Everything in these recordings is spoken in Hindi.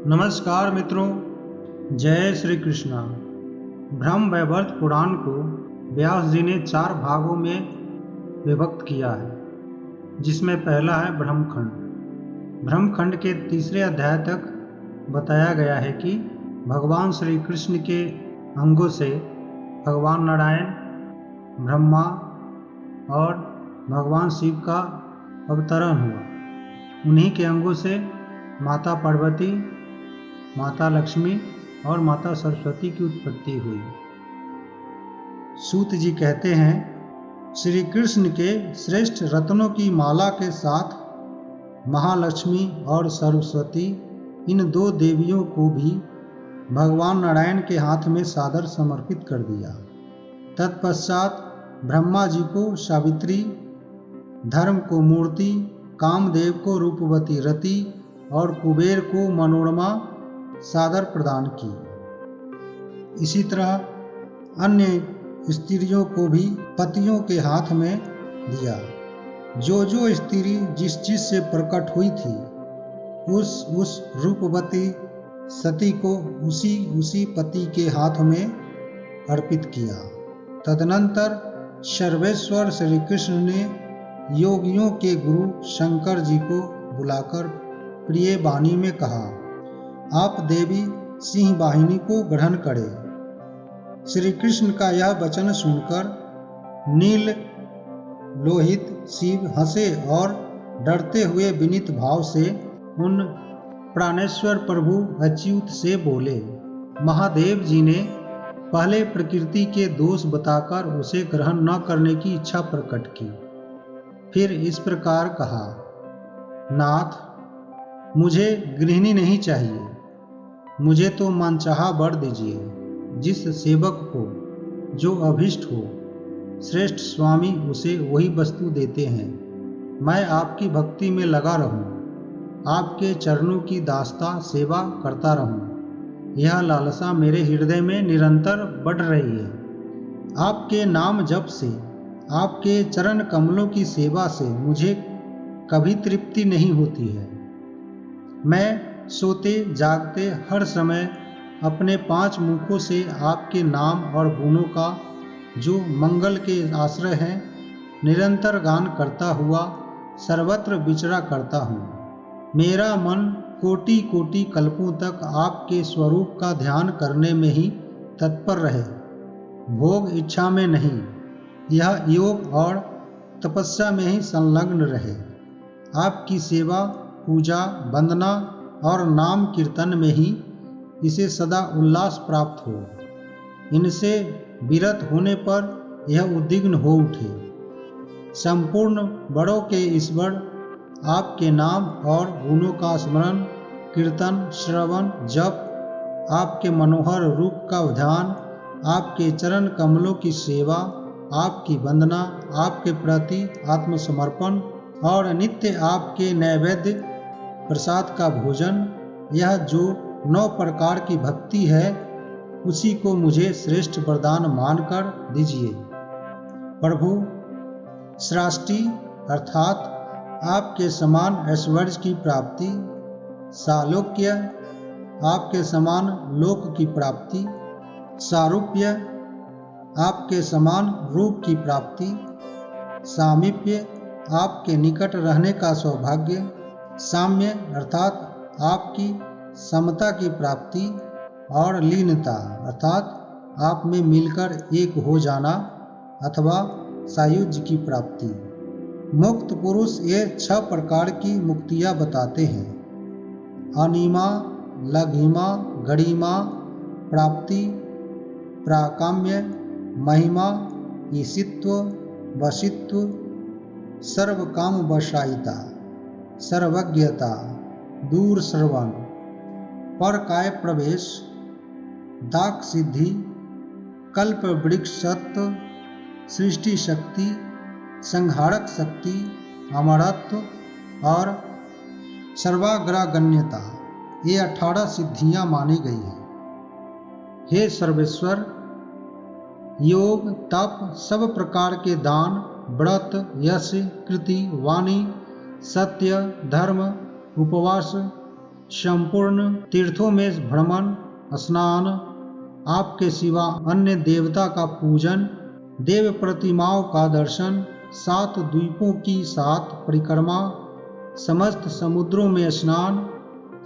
नमस्कार मित्रों, जय श्री कृष्णा। ब्रह्म वैवर्त पुराण को व्यास जी ने 4 भागों में विभक्त किया है, जिसमें पहला है ब्रह्मखंड। ब्रह्मखंड के 3 अध्याय तक बताया गया है कि भगवान श्री कृष्ण के अंगों से भगवान नारायण, ब्रह्मा और भगवान शिव का अवतरण हुआ। उन्हीं के अंगों से माता पार्वती, माता लक्ष्मी और माता सरस्वती की उत्पत्ति हुई। सूत जी कहते हैं, श्री कृष्ण के श्रेष्ठ रत्नों की माला के साथ महालक्ष्मी और सरस्वती, इन 2 देवियों को भी भगवान नारायण के हाथ में सादर समर्पित कर दिया। तत्पश्चात ब्रह्मा जी को सावित्री, धर्म को मूर्ति, कामदेव को रूपवती रति और कुबेर को मनोरमा सादर प्रदान की। इसी तरह अन्य स्त्रियों को भी पतियों के हाथ में दिया। जो स्त्री जिस से प्रकट हुई थी, उस रूपवती सती को उसी पति के हाथ में अर्पित किया। तदनंतर सर्वेश्वर श्री कृष्ण ने योगियों के गुरु शंकर जी को बुलाकर प्रिय वाणी में कहा, आप देवी सिंह वाहिनी को ग्रहण करें। श्री कृष्ण का यह वचन सुनकर नील लोहित शिव हंसे और डरते हुए विनीत भाव से उन प्राणेश्वर प्रभु अच्युत से बोले। महादेव जी ने पहले प्रकृति के दोष बताकर उसे ग्रहण न करने की इच्छा प्रकट की। फिर इस प्रकार कहा, नाथ, मुझे गृहिणी नहीं चाहिए, मुझे तो मनचाहा वर दीजिए। जिस सेवक को जो अभिष्ट हो, श्रेष्ठ स्वामी उसे वही वस्तु देते हैं। मैं आपकी भक्ति में लगा रहूं, आपके चरणों की दास्ता सेवा करता रहूं। यह लालसा मेरे हृदय में निरंतर बढ़ रही है। आपके नाम जप से, आपके चरण कमलों की सेवा से मुझे कभी तृप्ति नहीं होती है। मैं सोते जागते हर समय अपने 5 मुखों से आपके नाम और गुणों का, जो मंगल के आश्रय हैं, निरंतर गान करता हुआ सर्वत्र विचरा करता हूँ। मेरा मन कोटि कोटि कल्पों तक आपके स्वरूप का ध्यान करने में ही तत्पर रहे, भोग इच्छा में नहीं। यह योग और तपस्या में ही संलग्न रहे। आपकी सेवा, पूजा, वंदना और नाम कीर्तन में ही इसे सदा उल्लास प्राप्त हो। इनसे विरत होने पर यह उद्विग्न हो उठे। संपूर्ण बड़ों के ईश्वर, आपके नाम और गुणों का स्मरण, कीर्तन, श्रवण, जप, आपके मनोहर रूप का ध्यान, आपके चरण कमलों की सेवा, आपकी वंदना, आपके प्रति आत्मसमर्पण और नित्य आपके नैवेद्य प्रसाद का भोजन, यह जो 9 प्रकार की भक्ति है, उसी को मुझे श्रेष्ठ वरदान मानकर दीजिए। प्रभु, सृष्टि अर्थात आपके समान ऐश्वर्य की प्राप्ति, सालोक्य आपके समान लोक की प्राप्ति, सारूप्य आपके समान रूप की प्राप्ति, सामीप्य आपके निकट रहने का सौभाग्य, साम्य अर्थात आपकी समता की प्राप्ति और लीनता अर्थात आप में मिलकर एक हो जाना अथवा सायुज्य की प्राप्ति। मुक्त पुरुष ये 6 प्रकार की मुक्तियाँ बताते हैं: अनिमा, लघिमा, गणिमा, प्राप्ति, प्राकाम्य, महिमा, ईशित्व, वशित्व, सर्वकाम वशायिता, सर्वज्ञता, दूर श्रवण, परकाय प्रवेश, दाक सिद्धि, कल्प वृक्ष सत्व, सृष्टि शक्ति, संहारक शक्ति, अमरत्व और सर्वाग्रागण्यता, ये 18 सिद्धियां मानी गई हैं। हे सर्वेश्वर, योग, तप, सब प्रकार के दान, व्रत, यश, कृति, वाणी, सत्य, धर्म, उपवास, संपूर्ण तीर्थों में भ्रमण, स्नान, आपके सिवा अन्य देवता का पूजन, देव प्रतिमाओं का दर्शन, 7 द्वीपों की 7 परिक्रमा, समस्त समुद्रों में स्नान,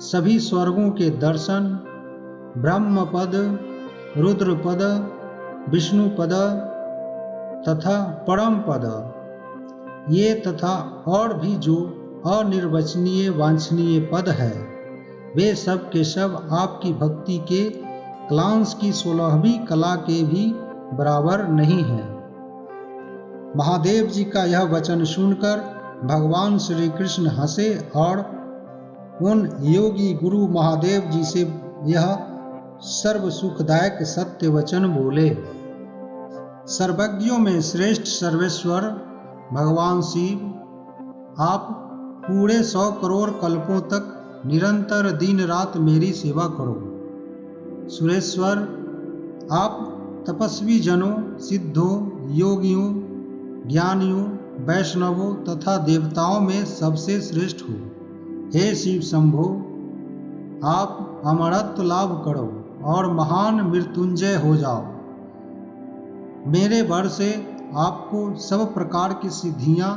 सभी स्वर्गों के दर्शन, ब्रह्मपद, रुद्रपद, विष्णुपद तथा परम पद, ये तथा और भी जो अनिर्वचनीय वांछनीय पद है, वे सब के सब आपकी भक्ति के क्लांस की 16वीं कला के भी बराबर नहीं है। महादेव जी का यह वचन सुनकर भगवान श्री कृष्ण हंसे और उन योगी गुरु महादेव जी से यह सर्व सुखदायक सत्य वचन बोले। सर्वज्ञों में श्रेष्ठ सर्वेश्वर भगवान शिव, आप पूरे 100 करोड़ कल्पों तक निरंतर दिन रात मेरी सेवा करो। सुरेश्वर, आप तपस्वी जनों, सिद्धों, योगियों, ज्ञानियों, वैष्णवों तथा देवताओं में सबसे श्रेष्ठ हो। हे शिव शंभो, आप अमरत्व लाभ करो और महान मृत्युंजय हो जाओ। मेरे वर से आपको सब प्रकार की सिद्धियां,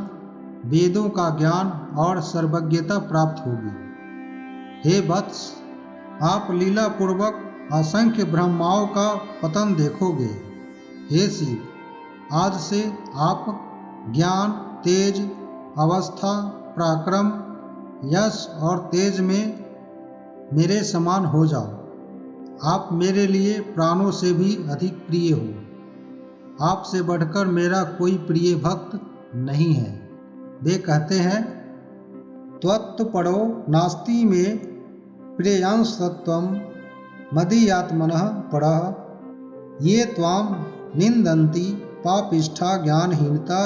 वेदों का ज्ञान और सर्वज्ञता प्राप्त होगी। हे वत्स, आप लीला पूर्वक असंख्य ब्रह्माओं का पतन देखोगे। हे शिव, आज से आप ज्ञान, तेज, अवस्था, पराक्रम, यश और तेज में मेरे समान हो जाओ। आप मेरे लिए प्राणों से भी अधिक प्रिय हो। आपसे बढ़कर मेरा कोई प्रिय भक्त नहीं है। वे कहते हैं, त्वत्परो नास्ति में प्रियांस्तत्वं मदीयात्मनः परः ये त्वां निन्दन्ति पापिष्ठा ज्ञानहीनता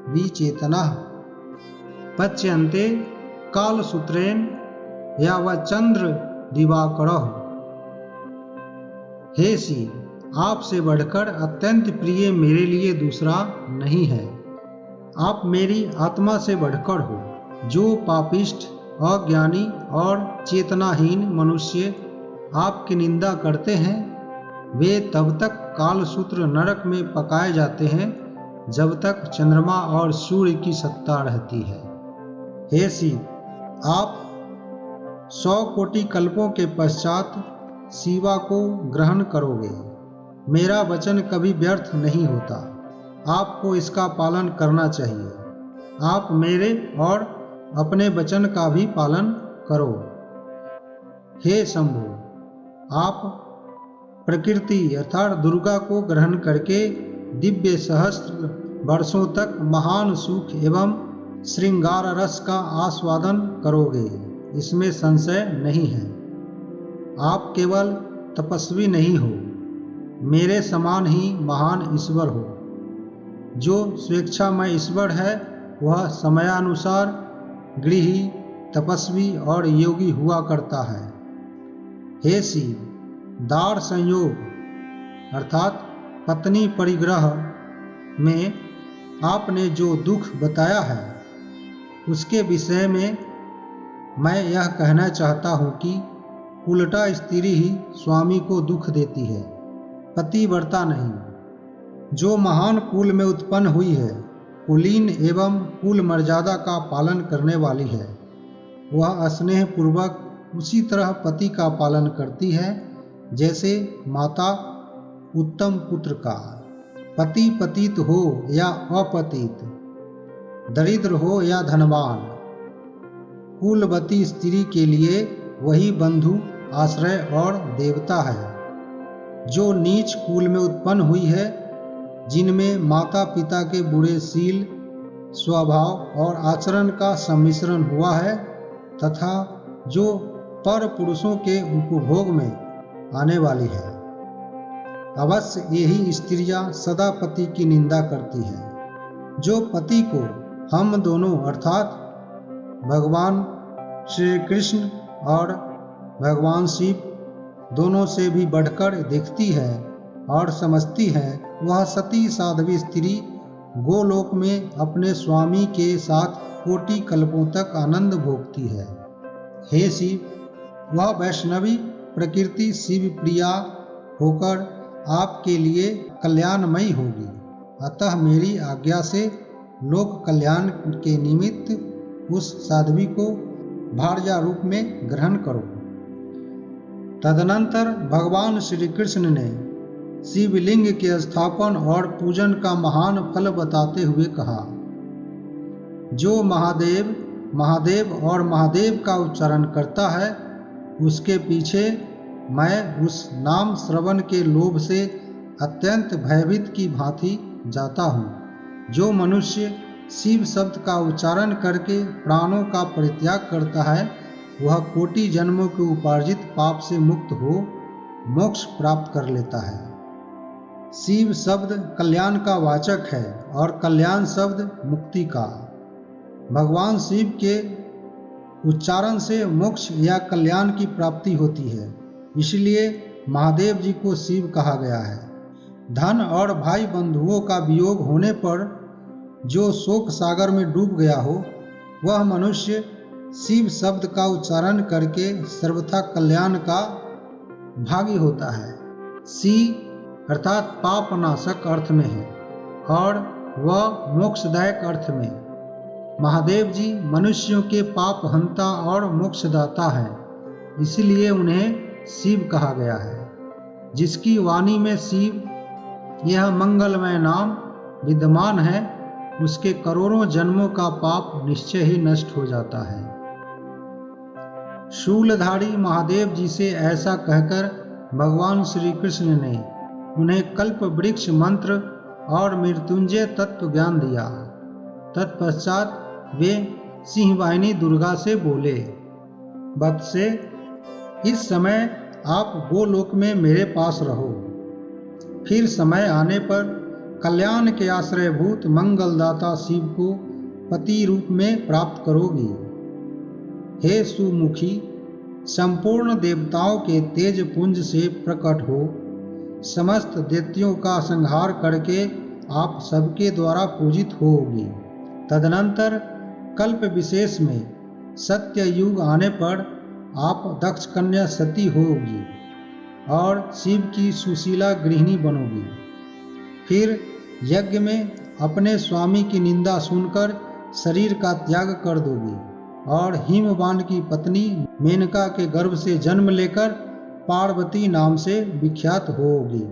विचेतनाः पच्यन्ते कालसूत्रेण यावच्चंद्र दिवाकरः। हे शिव, आपसे बढ़कर अत्यंत प्रिय मेरे लिए दूसरा नहीं है। आप मेरी आत्मा से बढ़कर हो। जो पापिष्ठ, अज्ञानी और चेतनाहीन मनुष्य आपकी निंदा करते हैं, वे तब तक कालसूत्र नरक में पकाए जाते हैं जब तक चंद्रमा और सूर्य की सत्ता रहती है। हे शिव, आप 100 कोटि कल्पों के पश्चात शिवा को ग्रहण करोगे। मेरा वचन कभी व्यर्थ नहीं होता। आपको इसका पालन करना चाहिए। आप मेरे और अपने वचन का भी पालन करो। हे शंभु, आप प्रकृति अर्थात दुर्गा को ग्रहण करके दिव्य सहस्त्र वर्षों तक महान सुख एवं श्रृंगार रस का आस्वादन करोगे, इसमें संशय नहीं है। आप केवल तपस्वी नहीं हो, मेरे समान ही महान ईश्वर हो। जो स्वेच्छामय ईश्वर है वह समयानुसार गृही, तपस्वी और योगी हुआ करता है। हे शिव, दार संयोग अर्थात पत्नी परिग्रह में आपने जो दुख बताया है, उसके विषय में मैं यह कहना चाहता हूँ कि उल्टा स्त्री ही स्वामी को दुख देती है, पतिव्रता नहीं। जो महान कुल में उत्पन्न हुई है, कुलीन एवं कुल मर्यादा का पालन करने वाली है, वह स्नेह पूर्वक उसी तरह पति का पालन करती है जैसे माता उत्तम पुत्र का। पति पतित हो या अपतित, दरिद्र हो या धनवान, कुलवती स्त्री के लिए वही बंधु, आश्रय और देवता है। जो नीच कुल में उत्पन्न हुई है, जिनमें माता पिता के बुरे शील, स्वभाव और आचरण का सम्मिश्रण हुआ है तथा जो पर पुरुषों के उपभोग में आने वाली है, अवश्य यही स्त्रियां सदा पति की निंदा करती हैं। जो पति को हम दोनों अर्थात भगवान श्री कृष्ण और भगवान शिव दोनों से भी बढ़कर देखती है और समझती है, वह सती साध्वी स्त्री गोलोक में अपने स्वामी के साथ कोटि कल्पों तक आनंद भोगती है। हे शिव, वह वैष्णवी प्रकृति शिव प्रिया होकर आपके लिए कल्याणमयी होगी। अतः मेरी आज्ञा से लोक कल्याण के निमित्त उस साध्वी को भार्या रूप में ग्रहण करो। तदनंतर भगवान श्री कृष्ण ने शिवलिंग के स्थापन और पूजन का महान फल बताते हुए कहा, जो महादेव महादेव और महादेव का उच्चारण करता है, उसके पीछे मैं उस नाम श्रवण के लोभ से अत्यंत भयभीत की भांति जाता हूँ। जो मनुष्य शिव शब्द का उच्चारण करके प्राणों का परित्याग करता है, वह कोटि जन्मों के उपार्जित पाप से मुक्त हो मोक्ष प्राप्त कर लेता है। शिव शब्द कल्याण का वाचक है और कल्याण शब्द मुक्ति का। भगवान शिव के उच्चारण से मोक्ष या कल्याण की प्राप्ति होती है, इसलिए महादेव जी को शिव कहा गया है। धन और भाई बंधुओं का वियोग होने पर जो शोक सागर में डूब गया हो, वह मनुष्य शिव शब्द का उच्चारण करके सर्वथा कल्याण का भागी होता है। सी अर्थात पाप नाशक अर्थ में है और वह मोक्षदायक अर्थ में। महादेव जी मनुष्यों के पाप हंता और मोक्षदाता हैं, इसलिए उन्हें शिव कहा गया है। जिसकी वाणी में शिव यह मंगलमय नाम विद्यमान है, उसके करोड़ों जन्मों का पाप निश्चय ही नष्ट हो जाता है। शूलधारी महादेव जी से ऐसा कहकर भगवान श्री कृष्ण ने उन्हें कल्प वृक्ष मंत्र और मृत्युंजय तत्व ज्ञान दिया। तत्पश्चात वे सिंहवाहिनी दुर्गा से बोले, वत्से, इस समय आप गोलोक में मेरे पास रहो। फिर समय आने पर कल्याण के आश्रयभूत मंगलदाता शिव को पति रूप में प्राप्त करोगी। हे सुमुखी, संपूर्ण देवताओं के तेज पुंज से प्रकट हो समस्त दैत्यों का संहार करके आप सबके द्वारा पूजित होगी। तदनंतर कल्प विशेष में सत्य युग आने पर आप दक्ष कन्या सती होगी और शिव की सुशीला गृहिणी बनोगी। फिर यज्ञ में अपने स्वामी की निंदा सुनकर शरीर का त्याग कर दोगी और हिमवान की पत्नी मेनका के गर्भ से जन्म लेकर पार्वती नाम से विख्यात होगी।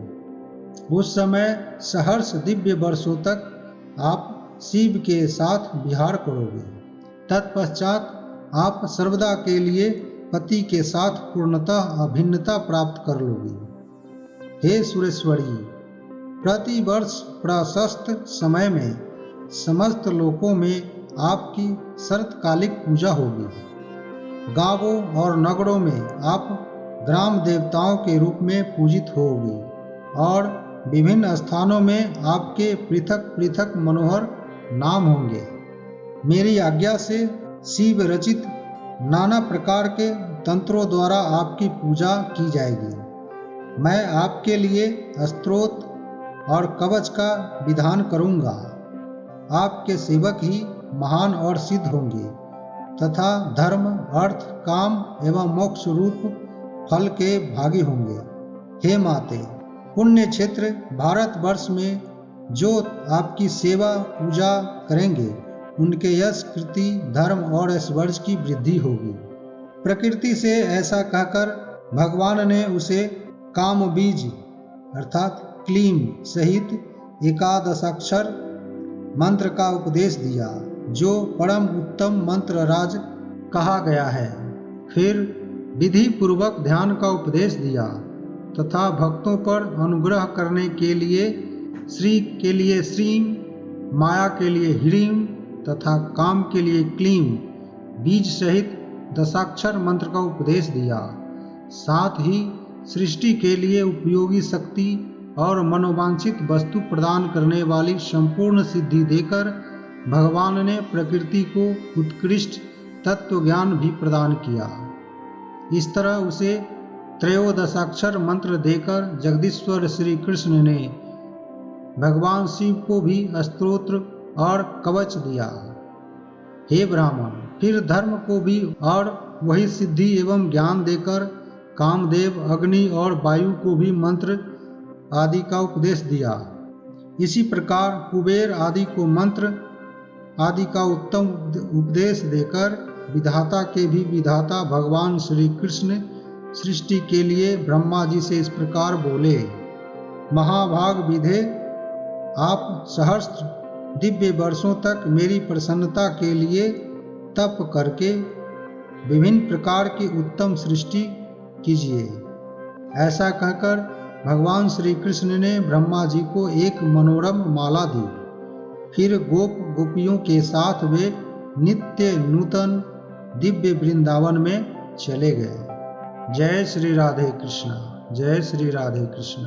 उस समय सहर्ष दिव्य वर्षों तक आप शिव के साथ विहार करोगे। तत्पश्चात आप सर्वदा के लिए पति के साथ पूर्णतः अभिन्नता प्राप्त कर लोगी। हे सुरेश्वरी, प्रति वर्ष प्रशस्त समय में समस्त लोकों में आपकी शरतकालिक पूजा होगी। गांवों और नगरों में आप ग्राम देवताओं के रूप में पूजित होगी और विभिन्न स्थानों में आपके पृथक पृथक मनोहर नाम होंगे। मेरी आज्ञा से शिव रचित नाना प्रकार के तंत्रों द्वारा आपकी पूजा की जाएगी। मैं आपके लिए स्तोत्र और कवच का विधान करूंगा। आपके सेवक ही महान और सिद्ध होंगे तथा धर्म, अर्थ, काम एवं मोक्ष रूप फल के भागी होंगे। हे माते, पुण्य क्षेत्र भारतवर्ष में जो आपकी सेवा पूजा करेंगे, उनके यश, कीर्ति, धर्म और ऐश्वर्य की वृद्धि होगी। प्रकृति से ऐसा कहकर भगवान ने उसे काम बीज अर्थात क्लीम सहित एकादशाक्षर मंत्र का उपदेश दिया, जो परम उत्तम मंत्र राज कहा गया है। फिर विधि पूर्वक ध्यान का उपदेश दिया तथा भक्तों पर अनुग्रह करने के लिए श्री के लिए श्रीम, माया के लिए ह्रीम तथा काम के लिए क्लीम बीज सहित दशाक्षर मंत्र का उपदेश दिया। साथ ही सृष्टि के लिए उपयोगी शक्ति और मनोवांछित वस्तु प्रदान करने वाली संपूर्ण सिद्धि देकर भगवान ने प्रकृति को उत्कृष्ट तत्व ज्ञान भी प्रदान किया। इस तरह उसे त्रयोदशाक्षर मंत्र देकर जगदीश्वर श्री कृष्ण ने भगवान शिव को भी स्तोत्र और कवच दिया। हे ब्राह्मण, फिर धर्म को भी और वही सिद्धि एवं ज्ञान देकर कामदेव, अग्नि और वायु को भी मंत्र आदि का उपदेश दिया। इसी प्रकार कुबेर आदि को मंत्र आदि का उत्तम उपदेश देकर विधाता के भी विधाता भगवान श्री कृष्ण सृष्टि के लिए ब्रह्मा जी से इस प्रकार बोले, महाभाग विधे, आप सहस्त्र दिव्य वर्षों तक मेरी प्रसन्नता के लिए तप करके विभिन्न प्रकार की उत्तम सृष्टि कीजिए। ऐसा कहकर भगवान श्री कृष्ण ने ब्रह्मा जी को एक मनोरम माला दी। फिर गोप गोपियों के साथ वे नित्य नूतन दिव्य वृंदावन में चले गए। जय श्री राधे कृष्ण, जय श्री राधे कृष्ण।